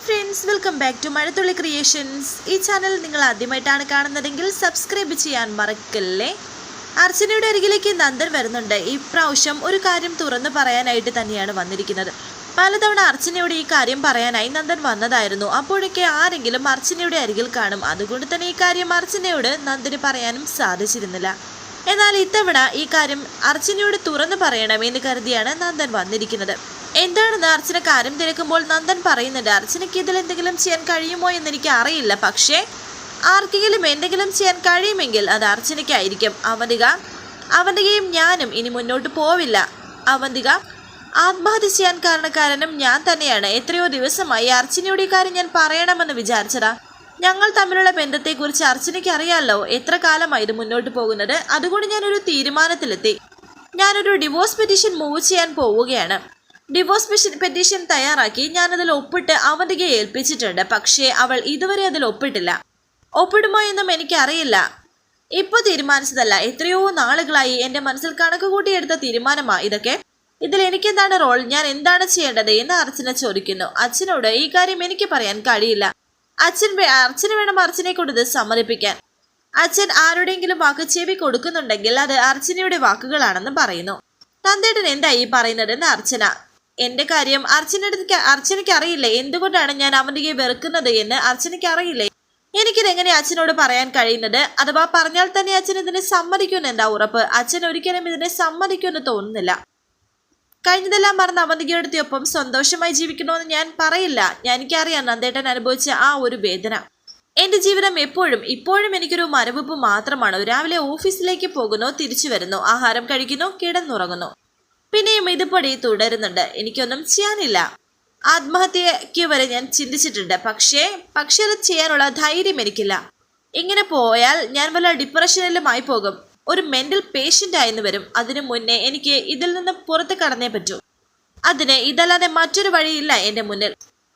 Friends, welcome back to Mazhathulli creations. ഈ channel നിങ്ങൾ ആദ്യമായിട്ടാണ് കാണുന്നതെങ്കിൽ സബ്സ്ക്രൈബ് ചെയ്യാൻ മറക്കല്ലേ. അർച്ചനയുടെ അരികിലേക്ക് നന്ദൻ വരുന്നുണ്ട്. ഇപ്രാവശ്യം ഒരു കാര്യം തുറന്നു പറയാനായിട്ട് തന്നെയാണ് വന്നിരിക്കുന്നത്. പലതവണ അർച്ചനയോട് ഈ കാര്യം പറയാനായി നന്ദൻ വന്നതായിരുന്നു. അപ്പോഴൊക്കെ ആരെങ്കിലും അർച്ചനയുടെ അരികിൽ കാണും. അതുകൊണ്ട് തന്നെ ഈ കാര്യം അർച്ചനയോട് നന്ദന് പറയാനും സാധിച്ചിരുന്നില്ല. എന്നാൽ ഇത്തവണ ഈ കാര്യം അർച്ചനയോട് തുറന്നു പറയണമെന്ന് കരുതിയാണ് നന്ദൻ വന്നിരിക്കുന്നത്. എന്താണെന്ന് അർച്ചന കാര്യം തിരക്കുമ്പോൾ നന്ദൻ പറയുന്നുണ്ട്, അർച്ചനയ്ക്ക് ഇതിൽ എന്തെങ്കിലും ചെയ്യാൻ കഴിയുമോ എന്ന് എനിക്ക് അറിയില്ല. പക്ഷേ ആർക്കെങ്കിലും എന്തെങ്കിലും ചെയ്യാൻ കഴിയുമെങ്കിൽ അത് അർച്ചനയ്ക്കായിരിക്കും. അവന്തികയും ഞാനും ഇനി മുന്നോട്ട് പോവില്ല. അവന്തിക ആത്മഹത്യ ചെയ്യാൻ കാരണക്കാരനും ഞാൻ തന്നെയാണ്. എത്രയോ ദിവസമായി അർച്ചനയുടെ കാര്യം ഞാൻ പറയണമെന്ന് വിചാരിച്ചതാ. ഞങ്ങൾ തമ്മിലുള്ള ബന്ധത്തെക്കുറിച്ച് അർച്ചനയ്ക്ക് അറിയാമല്ലോ. എത്ര കാലമായി ഇത് മുന്നോട്ട് പോകുന്നത്. അതുകൊണ്ട് ഞാനൊരു തീരുമാനത്തിലെത്തി. ഞാനൊരു ഡിവോഴ്സ് പെറ്റീഷൻ മൂവ് ചെയ്യാൻ പോവുകയാണ്. ഡിവോഴ്സ് പെറ്റീഷൻ തയ്യാറാക്കി ഞാനതിൽ ഒപ്പിട്ട് അവന്തികയെ ഏൽപ്പിച്ചിട്ടുണ്ട്. പക്ഷേ അവൾ ഇതുവരെ അതിൽ ഒപ്പിട്ടില്ല. ഒപ്പിടുമോ എന്നും എനിക്കറിയില്ല. ഇപ്പോൾ തീരുമാനിച്ചതല്ല, എത്രയോ നാളുകളായി എൻ്റെ മനസ്സിൽ കണക്ക് കൂട്ടിയെടുത്ത തീരുമാനമാണ് ഇതൊക്കെ. ഇതിൽ എനിക്കെന്താണ് റോൾ, ഞാൻ എന്താണ് ചെയ്യേണ്ടത് എന്ന് അർച്ചന ചോദിക്കുന്നു. അച്ഛനോട് ഈ കാര്യം എനിക്ക് പറയാൻ കഴിയില്ല. അച്ഛന് വേണം അർച്ചനെ കൊണ്ട് ഇത് സമ്മതിപ്പിക്കാൻ. അച്ഛൻ ആരുടെയെങ്കിലും വാക്ക് ചെവി കൊടുക്കുന്നുണ്ടെങ്കിൽ അത് അർച്ചനയുടെ വാക്കുകളാണെന്ന് പറയുന്നു. തന്തേട്ടൻ എന്താ ഈ പറയുന്നതെന്ന് അർച്ചന. എന്റെ കാര്യം അർച്ചനയ്ക്ക് അറിയില്ലേ. എന്തുകൊണ്ടാണ് ഞാൻ അവന്തികയെ വെറുക്കുന്നത് എന്ന് അർച്ചനയ്ക്ക് അറിയില്ലേ. എനിക്കിതെങ്ങനെ അച്ഛനോട് പറയാൻ കഴിയുന്നത്? അഥവാ പറഞ്ഞാൽ തന്നെ അച്ഛൻ ഇതിനെ സമ്മതിക്കുമെന്ന് എന്താ ഉറപ്പ്? അച്ഛൻ ഒരിക്കലും ഇതിനെ സമ്മതിക്കുമെന്ന് തോന്നുന്നില്ല. കഴിഞ്ഞതെല്ലാം മറന്ന് അവന്തികയോടൊപ്പം സന്തോഷമായി ജീവിക്കണമെന്ന് ഞാൻ പറയില്ല. എനിക്കറിയാം നന്ദേട്ടൻ അനുഭവിച്ച ആ ഒരു വേദന. എന്റെ ജീവിതം ഇപ്പോഴും എനിക്കൊരു മരവിപ്പ് മാത്രമാണ്. രാവിലെ ഓഫീസിലേക്ക് പോകുന്നു, തിരിച്ചു വരുന്നു, ആഹാരം കഴിക്കുന്നു, കിടന്നുറങ്ങുന്നു. പിന്നെയും ഇതുപടി തുടരുന്നുണ്ട്. എനിക്കൊന്നും ചെയ്യാനില്ല. ആത്മഹത്യക്ക് വരെ ഞാൻ ചിന്തിച്ചിട്ടുണ്ട്. പക്ഷേ അത് ചെയ്യാനുള്ള ധൈര്യം എനിക്കില്ല. ഇങ്ങനെ പോയാൽ ഞാൻ വല്ല ഡിപ്രഷനിലുമായി പോകും. ഒരു മെന്റൽ പേഷ്യന്റ് ആയെന്ന് വരും. അതിനു മുന്നേ എനിക്ക് ഇതിൽ നിന്ന് പുറത്ത് കടന്നേ പറ്റൂ. അതിന് ഇതല്ലാതെ മറ്റൊരു വഴിയില്ല എൻ്റെ മുന്നിൽ.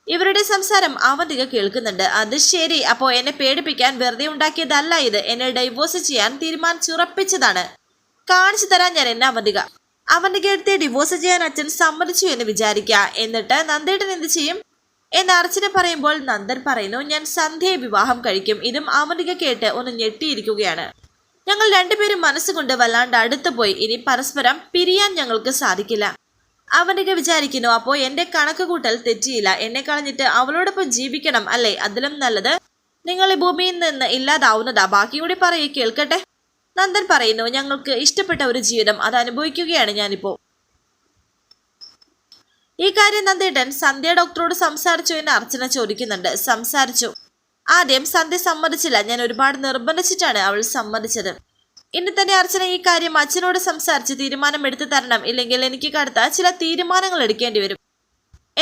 ഇവരുടെ സംസാരം അവന്തിക കേൾക്കുന്നുണ്ട്. അത് ശരി, അപ്പോൾ എന്നെ പേടിപ്പിക്കാൻ വെറുതെ ഉണ്ടാക്കിയതല്ല ഇത്. എന്നെ ഡൈവോഴ്സ് ചെയ്യാൻ തീരുമാനിച്ചുറപ്പിച്ചതാണ്. കാണിച്ചു തരാൻ ഞാൻ എന്നെ അവന്തികയെടുത്ത് ഡിവോഴ്സ് ചെയ്യാൻ അച്ഛൻ സമ്മതിച്ചു എന്ന് വിചാരിക്കുക. എന്നിട്ട് നന്ദേട്ടൻ എന്ത് ചെയ്യും എന്ന് അർച്ചന പറയുമ്പോൾ നന്ദൻ പറയുന്നു, ഞാൻ സന്ധ്യയെ വിവാഹം കഴിക്കും. ഇതും അവന്തിക കേട്ട് ഒന്ന് ഞെട്ടിയിരിക്കുകയാണ്. ഞങ്ങൾ രണ്ടുപേരും മനസ്സുകൊണ്ട് വല്ലാണ്ട് അടുത്തു പോയി. ഇനി പരസ്പരം പിരിയാൻ ഞങ്ങൾക്ക് സാധിക്കില്ല. അവന്തിക വിചാരിക്കുന്നു, അപ്പോൾ എന്റെ കണക്ക് കൂട്ടൽ തെറ്റിയില്ല. എന്നെ കളഞ്ഞിട്ട് അവളോടൊപ്പം ജീവിക്കണം അല്ലേ? അതിലും നല്ലത് നിങ്ങൾ ഈ ഭൂമിയിൽ നിന്ന് ഇല്ലാതാവുന്നതാ. ബാക്കി കൂടി പറയേ, കേൾക്കട്ടെ. നന്ദൻ പറയുന്നു, ഞങ്ങൾക്ക് ഇഷ്ടപ്പെട്ട ഒരു ജീവിതം അത് അനുഭവിക്കുകയാണ് ഞാനിപ്പോ. ഈ കാര്യം നന്ദേട്ടൻ സന്ധ്യ ഡോക്ടറോട് സംസാരിച്ചു എന്ന് അർച്ചന ചോദിക്കുന്നുണ്ട്. സംസാരിച്ചു. ആദ്യം സന്ധ്യ സമ്മതിച്ചില്ല. ഞാൻ ഒരുപാട് നിർബന്ധിച്ചിട്ടാണ് അവൾ സമ്മതിച്ചത്. ഇനി തന്നെ അർച്ചന ഈ കാര്യം അച്ഛനോട് സംസാരിച്ച് തീരുമാനം എടുത്തു തരണം. ഇല്ലെങ്കിൽ എനിക്ക് കടുത്ത ചില തീരുമാനങ്ങൾ എടുക്കേണ്ടി വരും.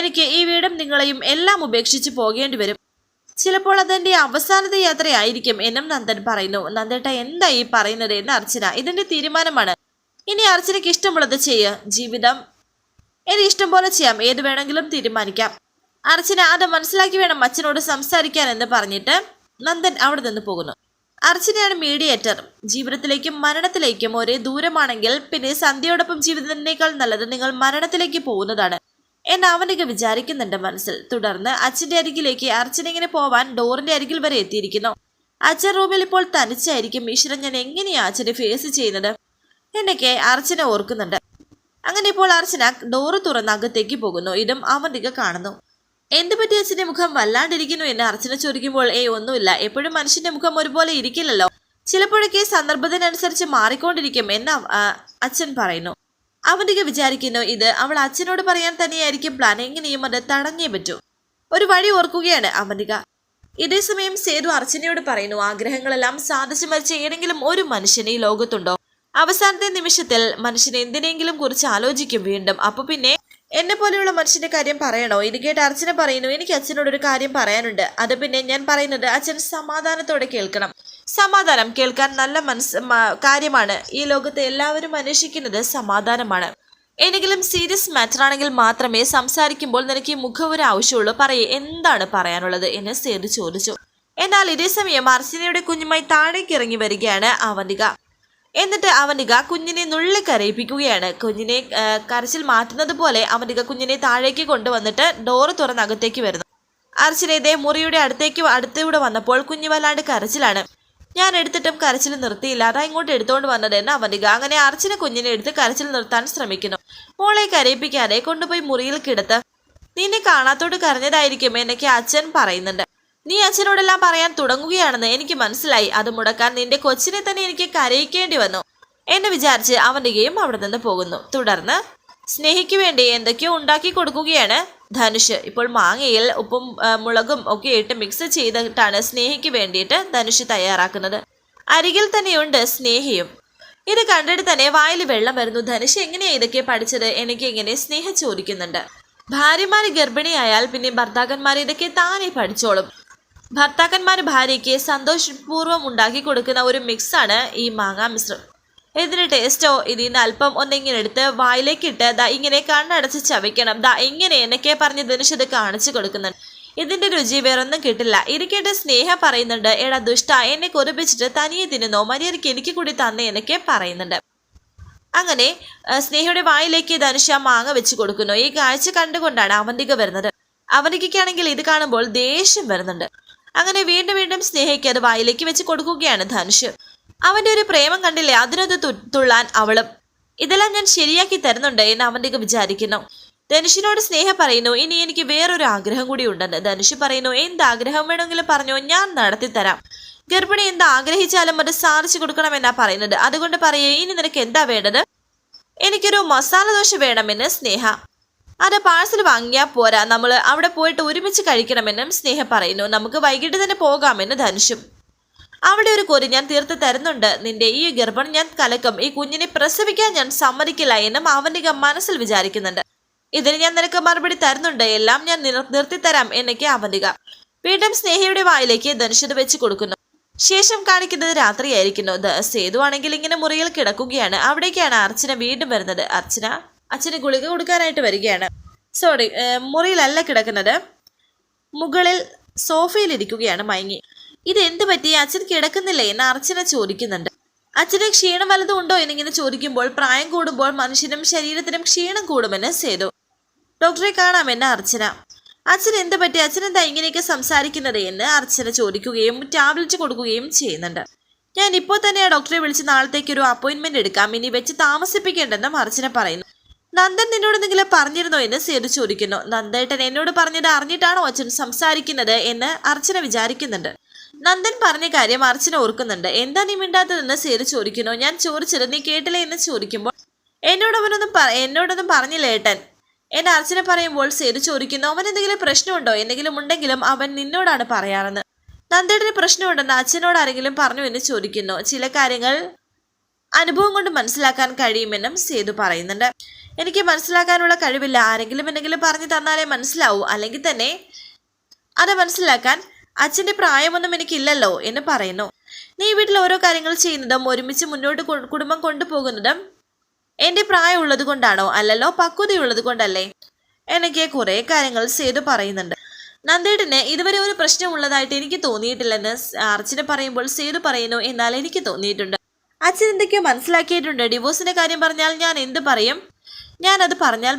എനിക്ക് ഈ വീടും നിങ്ങളെയും എല്ലാം ഉപേക്ഷിച്ച് പോകേണ്ടി വരും. ചിലപ്പോൾ അതെന്റെ അവസാനത്തെ യാത്രയായിരിക്കും എന്നും നന്ദൻ പറയുന്നു. നന്ദേട്ട എന്താ ഈ പറയുന്നത് എന്ന് അർച്ചന. ഇതിന്റെ തീരുമാനമാണ്. ഇനി അർച്ചനയ്ക്ക് ഇഷ്ടമുള്ളത് ചെയ്യുക. ജീവിതം എനിക്ക് ഇഷ്ടം പോലെ ചെയ്യാം. ഏത് വേണമെങ്കിലും തീരുമാനിക്കാം. അർച്ചന അത് മനസ്സിലാക്കി വേണം അച്ഛനോട് സംസാരിക്കാൻ എന്ന് പറഞ്ഞിട്ട് നന്ദൻ അവിടെ നിന്ന് പോകുന്നു. അർച്ചനയാണ് മീഡിയേറ്റർ. ജീവിതത്തിലേക്കും മരണത്തിലേക്കും ഒരേ ദൂരമാണെങ്കിൽ പിന്നെ സന്ധ്യയോടൊപ്പം ജീവിതത്തിനേക്കാൾ നല്ലത് നിങ്ങൾ മരണത്തിലേക്ക് പോകുന്നതാണ് എന്ന് അവന്തിക വിചാരിക്കുന്നുണ്ട് മനസ്സിൽ. തുടർന്ന് അച്ഛന്റെ അരികിലേക്ക് അർച്ചന ഇങ്ങനെ പോവാൻ ഡോറിന്റെ അരികിൽ വരെ എത്തിയിരിക്കുന്നു. അച്ഛൻ റൂമിൽ ഇപ്പോൾ തനിച്ചായിരിക്കും. ഈശ്വരൻ, ഞാൻ എങ്ങനെയാ അച്ഛനെ ഫേസ് ചെയ്യുന്നത് എന്നൊക്കെ അർച്ചന ഓർക്കുന്നുണ്ട്. അങ്ങനെ ഇപ്പോൾ അർച്ചന ഡോറ് തുറന്ന് അകത്തേക്ക് പോകുന്നു. ഇതും അവന്തിക കാണുന്നു. എന്ത് പറ്റി അച്ഛന്റെ മുഖം വല്ലാണ്ടിരിക്കുന്നു എന്ന് അർച്ചന ചോദിക്കുമ്പോൾ ഒന്നുമില്ല. എപ്പോഴും മനുഷ്യന്റെ മുഖം ഒരുപോലെ ഇരിക്കില്ലല്ലോ. ചിലപ്പോഴൊക്കെ സന്ദർഭത്തിനനുസരിച്ച് മാറിക്കൊണ്ടിരിക്കും എന്ന് അച്ഛൻ പറയുന്നു. അവന്തിക വിചാരിക്കുന്നു, ഇത് അവൾ അച്ഛനോട് പറയാൻ തന്നെയായിരിക്കും പ്ലാൻ. എങ്ങനെയും അത് തടഞ്ഞേ പറ്റൂ. ഒരു വഴി ഓർക്കുകയാണ് അവന്തിക. ഇതേസമയം സേതു അർച്ചനയോട് പറയുന്നു, ആഗ്രഹങ്ങളെല്ലാം സാധിച്ചു മരിച്ച ഏതെങ്കിലും ഒരു മനുഷ്യൻ ഈ ലോകത്തുണ്ടോ? അവസാനത്തെ നിമിഷത്തിൽ മനുഷ്യൻ എന്തിനെങ്കിലും കുറിച്ച് ആലോചിക്കും വീണ്ടും. അപ്പൊ പിന്നെ എന്നെ പോലെയുള്ള മനുഷ്യന്റെ കാര്യം പറയണോ? ഇത് കേട്ട് അർച്ചന പറയുന്നു, എനിക്ക് അച്ഛനോടൊരു കാര്യം പറയാനുണ്ട്. അത് പിന്നെ ഞാൻ പറയുന്നത് അച്ഛൻ സമാധാനത്തോടെ കേൾക്കണം. സമാധാനം കേൾക്കാൻ നല്ല കാര്യമാണ്. ഈ ലോകത്ത് എല്ലാവരും അന്വേഷിക്കുന്നത് സമാധാനമാണ്. ഏതെങ്കിലും സീരിയസ് മാറ്റർ ആണെങ്കിൽ മാത്രമേ സംസാരിക്കുമ്പോൾ നിനക്ക് ഈ മുഖം ഒരു ആവശ്യമുള്ളൂ. പറയേ, എന്താണ് പറയാനുള്ളത് എന്ന് സേതു ചോദിച്ചു. എന്നാൽ ഇതേസമയം അർച്ചനയുടെ കുഞ്ഞുമായി താഴേക്ക് ഇറങ്ങി വരികയാണ് അവന്തിക. എന്നിട്ട് അവന്തിക കുഞ്ഞിനെ നുള്ളി കരയിപ്പിക്കുകയാണ്. കുഞ്ഞിനെ കരച്ചിൽ മാറ്റുന്നത് പോലെ അവന്തിക കുഞ്ഞിനെ താഴേക്ക് കൊണ്ടുവന്നിട്ട് ഡോറ് തുറന്ന് അകത്തേക്ക് വരുന്നു. അർച്ചന ഇതേ മുറിയുടെ അടുത്തൂടെ വന്നപ്പോൾ കുഞ്ഞു വല്ലാണ്ട് കരച്ചിലാണ്. ഞാൻ എടുത്തിട്ടും കരച്ചിൽ നിർത്തിയില്ല, അതാ ഇങ്ങോട്ട് എടുത്തോണ്ട് വന്നത് എന്ന് അവന്തിക. അങ്ങനെ അർച്ചന കുഞ്ഞിനെ എടുത്ത് കരച്ചിൽ നിർത്താൻ ശ്രമിക്കുന്നു. മോളെ കരയിപ്പിക്കാതെ കൊണ്ടുപോയി മുറിയിൽ കിടത്ത്. നിന്നെ കാണാത്തോട് കരഞ്ഞതായിരിക്കും എന്നൊക്കെ അച്ഛൻ പറയുന്നുണ്ട്. നീ അച്ഛനോടെല്ലാം പറയാൻ തുടങ്ങുകയാണെന്ന് എനിക്ക് മനസ്സിലായി. അത് മുടക്കാൻ നിന്റെ കൊച്ചിനെ തന്നെ എനിക്ക് കരയിക്കേണ്ടി വന്നു എന്ന് വിചാരിച്ച് അവന്തികയും അവിടെ നിന്ന് പോകുന്നു. തുടർന്ന് സ്നേഹിക്ക് വേണ്ടി എന്തൊക്കെയോ ഉണ്ടാക്കി കൊടുക്കുകയാണ് ധനുഷ്. ഇപ്പോൾ മാങ്ങയിൽ ഉപ്പും മുളകും ഒക്കെ ഇട്ട് മിക്സ് ചെയ്തിട്ടാണ് സ്നേഹിക്ക് വേണ്ടിയിട്ട് ധനുഷ് തയ്യാറാക്കുന്നത്. അരികിൽ തന്നെയുണ്ട് സ്നേഹിയും. ഇത് കണ്ടിട്ട് തന്നെ വായിൽ വെള്ളം വരുന്നു. ധനുഷ് എങ്ങനെയാ ഇതൊക്കെ പഠിച്ചത്? എനിക്ക് ഇങ്ങനെ സ്നേഹ ചോദിക്കുന്നുണ്ട്. ഭാര്യമാര് ഗർഭിണിയായാൽ പിന്നെ ഭർത്താക്കന്മാർ ഇതൊക്കെ താനേ പഠിച്ചോളും. ഭർത്താക്കന്മാർ ഭാര്യയ്ക്ക് സന്തോഷപൂർവ്വം ഉണ്ടാക്കി കൊടുക്കുന്ന ഒരു മിക്സാണ് ഈ മാങ്ങാ മിശ്രം. ഇതിന് ടേസ്റ്റോ? ഇതിൽ നിന്ന് അല്പം ഒന്നിങ്ങനെ എടുത്ത് വായിലേക്ക് ഇട്ട് ദാ ഇങ്ങനെ കണ്ണടച്ച് ചവയ്ക്കണം, ദാ ഇങ്ങനെ എന്നൊക്കെ പറഞ്ഞ് ധനുഷ് ഇത് കാണിച്ചു കൊടുക്കുന്നുണ്ട്. ഇതിന്റെ രുചി വേറൊന്നും കിട്ടില്ല. ഇരിക്കേണ്ട സ്നേഹ പറയുന്നുണ്ട്, എടാ ദുഷ്ട, എന്നെ കൊതിപ്പിച്ചിട്ട് തനിയെ തിന്നുന്നോ, മര്യാദയ്ക്ക് എനിക്ക് കൂടി തന്നെ എന്നൊക്കെ പറയുന്നുണ്ട്. അങ്ങനെ സ്നേഹയുടെ വായിലേക്ക് ധനുഷ മാങ്ങ വെച്ച് കൊടുക്കുന്നു. ഈ കാഴ്ച കണ്ടുകൊണ്ടാണ് അവന്തിക വരുന്നത്. അവന്തികയ്ക്കാണെങ്കിൽ ഇത് കാണുമ്പോൾ ദേഷ്യം വരുന്നുണ്ട്. അങ്ങനെ വീണ്ടും വീണ്ടും സ്നേഹയ്ക്ക് അത് വായിലേക്ക് വെച്ച് കൊടുക്കുകയാണ് ധനുഷ്. അവന്റെ ഒരു പ്രേമം കണ്ടില്ലേ, അതിനൊന്ന് തുള്ളാൻ അവളും. ഇതെല്ലാം ഞാൻ ശരിയാക്കി തരുന്നുണ്ട് എന്ന് അവന്തിക വിചാരിക്കുന്നു. ധനുഷിനോട് സ്നേഹ പറയുന്നു, ഇനി എനിക്ക് വേറൊരു ആഗ്രഹം കൂടി ഉണ്ടെന്ന്. ധനുഷ് പറയുന്നു, എന്ത് ആഗ്രഹം വേണമെങ്കിലും പറഞ്ഞോ, ഞാൻ നടത്തിത്തരാം. ഗർഭിണി എന്ത് ആഗ്രഹിച്ചാലും അത് സാധിച്ചു കൊടുക്കണമെന്നാ പറയുന്നത്. അതുകൊണ്ട് പറയേ, ഇനി നിനക്ക് എന്താ വേണ്ടത്? എനിക്കൊരു മസാല ദോശ വേണമെന്ന് സ്നേഹ. അത് പാഴ്സൽ വാങ്ങിയാൽ പോരാ, നമ്മൾ അവിടെ പോയിട്ട് ഒരുമിച്ച് കഴിക്കണമെന്നും സ്നേഹ പറയുന്നു. നമുക്ക് വൈകിട്ട് തന്നെ പോകാമെന്ന് ധനുഷും. അവിടെ ഒരു കൊതി ഞാൻ തീർത്ത് തരുന്നുണ്ട്. നിന്റെ ഈ ഗർഭം ഞാൻ കലക്കും. ഈ കുഞ്ഞിനെ പ്രസവിക്കാൻ ഞാൻ സമ്മതിക്കില്ല എന്നും അവന്തിക മനസ്സിൽ വിചാരിക്കുന്നുണ്ട്. ഇതിന് ഞാൻ നിനക്ക് മറുപടി തരുന്നുണ്ട്, എല്ലാം ഞാൻ നിർത്തിത്തരാം എന്നൊക്കെ അവന്തിക. വീണ്ടും സ്നേഹയുടെ വായിലേക്ക് ധനുഷ് ഇത് വെച്ച് കൊടുക്കുന്നു. ശേഷം കാണിക്കുന്നത് രാത്രിയായിരിക്കുന്നു. സേതു ആണെങ്കിൽ ഇങ്ങനെ മുറിയിൽ കിടക്കുകയാണ്. അവിടേക്കാണ് അർച്ചന വീണ്ടും വരുന്നത്. അച്ഛന് ഗുളിക കൊടുക്കാനായിട്ട് വരികയാണ്. മുറിയിലല്ല കിടക്കുന്നത്, മുകളിൽ സോഫയിൽ ഇരിക്കുകയാണ് മയങ്ങി. ഇത് എന്ത് പറ്റി, അച്ഛൻ കിടക്കുന്നില്ലേ എന്ന് അർച്ചന ചോദിക്കുന്നുണ്ട്. അച്ഛന് ക്ഷീണം വല്ലതും ഉണ്ടോ എന്നിങ്ങനെ ചോദിക്കുമ്പോൾ, പ്രായം കൂടുമ്പോൾ മനുഷ്യനും ശരീരത്തിനും ക്ഷീണം കൂടുമെന്ന് സേതു. ഡോക്ടറെ കാണാമെന്ന് അർച്ചന. അച്ഛൻ എന്ത് പറ്റി, അച്ഛൻ എന്താ ഇങ്ങനെയൊക്കെ സംസാരിക്കുന്നത് എന്ന് അർച്ചന ചോദിക്കുകയും ടാബ്ലറ്റ് കൊടുക്കുകയും ചെയ്യുന്നുണ്ട്. ഞാൻ ഇപ്പോൾ തന്നെ ആ ഡോക്ടറെ വിളിച്ച് നാളത്തേക്ക് ഒരു അപ്പോയിന്റ്മെന്റ് എടുക്കാം, ഇനി വെച്ച് താമസിപ്പിക്കേണ്ടെന്നും അർച്ചന പറയുന്നു. നന്ദൻ നിന്നോട് എന്തെങ്കിലും പറഞ്ഞിരുന്നോ എന്ന് സേതു ചോദിക്കുന്നു. നന്ദേട്ടൻ എന്നോട് പറഞ്ഞത് അറിഞ്ഞിട്ടാണോ അച്ഛൻ സംസാരിക്കുന്നത് എന്ന് അർച്ചന വിചാരിക്കുന്നുണ്ട്. നന്ദൻ പറഞ്ഞ കാര്യം അർച്ചന ഓർക്കുന്നുണ്ട്. എന്താ നീ മിണ്ടാത്തതെന്ന് സേതു ചോദിക്കുന്നു. ഞാൻ ചോദിച്ചത് നീ കേട്ടില്ലേ എന്ന് ചോദിക്കുമ്പോൾ, എന്നോടൊന്നും പറഞ്ഞില്ല ഏട്ടൻ എന്നെ അർച്ചന പറയുമ്പോൾ സേതു ചോദിക്കുന്നു, അവൻ എന്തെങ്കിലും പ്രശ്നമുണ്ടോ? എന്തെങ്കിലും ഉണ്ടെങ്കിലും അവൻ നിന്നോടാണ് പറയാറെന്ന്. നന്ദേട്ടന് പ്രശ്നമുണ്ടെന്ന് അച്ഛനോട് ആരെങ്കിലും പറഞ്ഞു എന്ന് ചോദിക്കുന്നു. ചില കാര്യങ്ങൾ അനുഭവം കൊണ്ട് മനസ്സിലാക്കാൻ കഴിയുമെന്നും സേതു പറയുന്നുണ്ട്. എനിക്ക് മനസ്സിലാക്കാനുള്ള കഴിവില്ല, ആരെങ്കിലും എന്തെങ്കിലും പറഞ്ഞു തന്നാലേ മനസ്സിലാവൂ, അല്ലെങ്കിൽ തന്നെ അത് മനസ്സിലാക്കാൻ അച്ഛൻ്റെ പ്രായമൊന്നും എനിക്കില്ലല്ലോ എന്ന് പറയുന്നു. നീ വീട്ടിൽ ഓരോ കാര്യങ്ങൾ ചെയ്യുന്നതും ഒരുമിച്ച് മുന്നോട്ട് കുടുംബം കൊണ്ടുപോകുന്നതും എൻ്റെ പ്രായമുള്ളത് കൊണ്ടാണോ? അല്ലല്ലോ, പക്വതയുള്ളത് കൊണ്ടല്ലേ? എനിക്ക് കുറേ കാര്യങ്ങൾ സേതു പറയുന്നുണ്ട്. നന്ദേട്ടന് ഇതുവരെ ഒരു പ്രശ്നമുള്ളതായിട്ട് എനിക്ക് തോന്നിയിട്ടില്ലെന്ന് അർച്ചന പറയുമ്പോൾ സേതു പറയുന്നു, എന്നാൽ എനിക്ക് തോന്നിയിട്ടുണ്ട്. അച്ഛൻ എന്തൊക്കെയോ മനസ്സിലാക്കിയിട്ടുണ്ട്. ഡിവോഴ്സിന്റെ കാര്യം പറഞ്ഞാൽ ഞാൻ എന്ത് പറയും? ഞാനത് പറഞ്ഞാൽ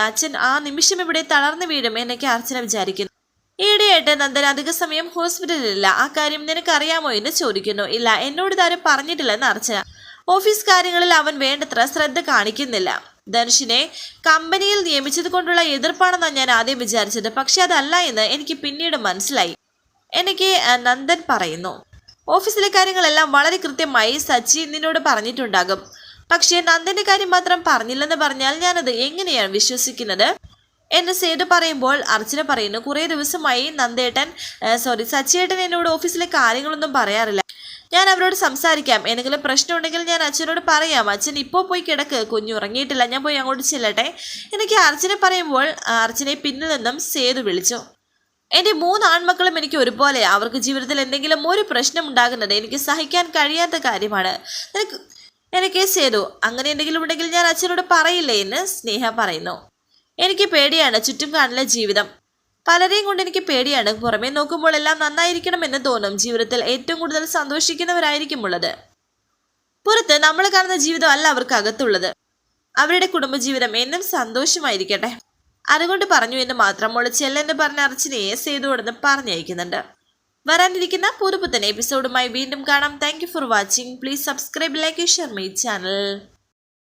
അച്ഛൻ ആ നിമിഷം ഇവിടെ തളർന്നു വീഴും എന്നൊക്കെ അർച്ചന വിചാരിക്കുന്നു. ഈയിടെയായിട്ട് നന്ദൻ അധിക സമയം ഹോസ്പിറ്റലിലില്ല. ആ കാര്യം നിനക്കറിയാമോ എന്ന് ചോദിക്കുന്നു. ഇല്ല, എന്നോട് ഇതാരും പറഞ്ഞിട്ടില്ലെന്ന് അർച്ചന. ഓഫീസ് കാര്യങ്ങളിൽ അവൻ വേണ്ടത്ര ശ്രദ്ധ കാണിക്കുന്നില്ല. ധനുഷിനെ കമ്പനിയിൽ നിയമിച്ചത് കൊണ്ടുള്ള എതിർപ്പാണെന്നാണ് ഞാൻ ആദ്യം വിചാരിച്ചത്, പക്ഷെ അതല്ല എന്ന് എനിക്ക് പിന്നീട് മനസ്സിലായി എനിക്ക് നന്ദൻ പറയുന്നു. ഓഫീസിലെ കാര്യങ്ങളെല്ലാം വളരെ കൃത്യമായി സച്ചി നിന്നോട് പറഞ്ഞിട്ടുണ്ടാകും, പക്ഷേ നന്ദന്റെ കാര്യം മാത്രം പറഞ്ഞില്ലെന്ന് പറഞ്ഞാൽ ഞാനത് എങ്ങനെയാണ് വിശ്വസിക്കുന്നത് എന്ന് സേതു പറയുമ്പോൾ അർച്ചന പറയുന്നു, കുറേ ദിവസമായി സച്ചിയേട്ടൻ എന്നോട് ഓഫീസിലെ കാര്യങ്ങളൊന്നും പറയാറില്ല. ഞാൻ അവരോട് സംസാരിക്കാം, എന്തെങ്കിലും പ്രശ്നമുണ്ടെങ്കിൽ ഞാൻ അച്ഛനോട് പറയാം. അച്ഛൻ ഇപ്പോൾ പോയി കിടക്ക്, കുഞ്ഞുറങ്ങിയിട്ടില്ല, ഞാൻ പോയി അങ്ങോട്ട് ചെല്ലട്ടെ എനിക്ക് അർച്ചന പറയുമ്പോൾ അർച്ചനയെ പിന്നിൽ നിന്നും സേതു വിളിച്ചു. എൻ്റെ 3 ആൺമക്കളും എനിക്ക് ഒരുപോലെ, അവർക്ക് ജീവിതത്തിൽ എന്തെങ്കിലും ഒരു പ്രശ്നം ഉണ്ടാകുന്നത് എനിക്ക് സഹിക്കാൻ കഴിയാത്ത കാര്യമാണ്. എനിക്ക് സേതു, അങ്ങനെ എന്തെങ്കിലും ഉണ്ടെങ്കിൽ ഞാൻ അച്ഛനോട് പറയില്ലേ എന്ന് സ്നേഹ പറയുന്നു. എനിക്ക് പേടിയാണ് ചുറ്റും കാണുന്ന ജീവിതം, പലരെയും കൊണ്ട് എനിക്ക് പേടിയാണ്. പുറമേ നോക്കുമ്പോൾ എല്ലാം നന്നായിരിക്കണമെന്ന് തോന്നും, ജീവിതത്തിൽ ഏറ്റവും കൂടുതൽ സന്തോഷിക്കുന്നവരായിരിക്കും ഉള്ളത്. പുറത്ത് നമ്മൾ കാണുന്ന ജീവിതം അല്ല അവർക്ക് അകത്തുള്ളത്. അവരുടെ കുടുംബജീവിതം എന്നും സന്തോഷമായിരിക്കട്ടെ. അതുകൊണ്ട് പറഞ്ഞു എന്ന് മാത്രം മോള് ചെല്ലെന്ന് പറഞ്ഞ അർച്ചനയെ സേതുവോടെന്ന് പറഞ്ഞയക്കുന്നുണ്ട്. വരാനിരിക്കുന്ന പുതുപുത്തൻ എപ്പിസോഡുമായി വീണ്ടും കാണാം. Thank you for watching. Please subscribe, like, share my channel.